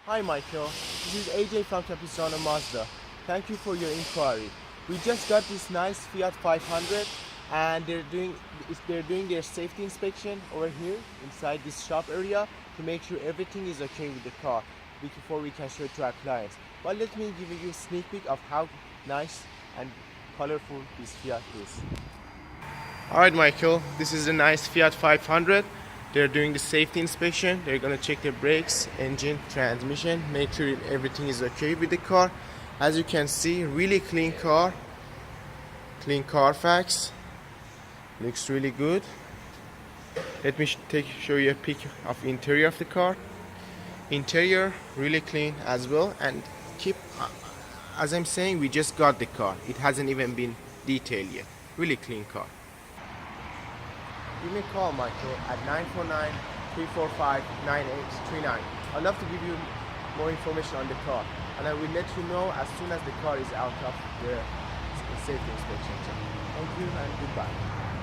Hi Michael, this is AJ from Capistrano Mazda. Thank you for your inquiry. We just got this nice Fiat 500 and they're doing their safety inspection over here inside this shop area to make sure everything is okay with the car before we can show it to our clients. But let me give you a sneak peek of how nice and colorful this Fiat is. Alright Michael, this is a nice Fiat 500. They're doing the safety inspection. They're gonna check the brakes, engine, transmission, make sure everything is okay with the car. As you can see, really clean car. Clean Carfax. Looks really good. Let me show you a pic of interior of the car. Interior really clean as well, and as I'm saying, we just got the car. It hasn't even been detailed yet. Really clean car. Give me a call, Michael, at 949-345-9839. I'd love to give you more information on the car, and I will let you know as soon as the car is out of the safety inspection. Thank you and goodbye.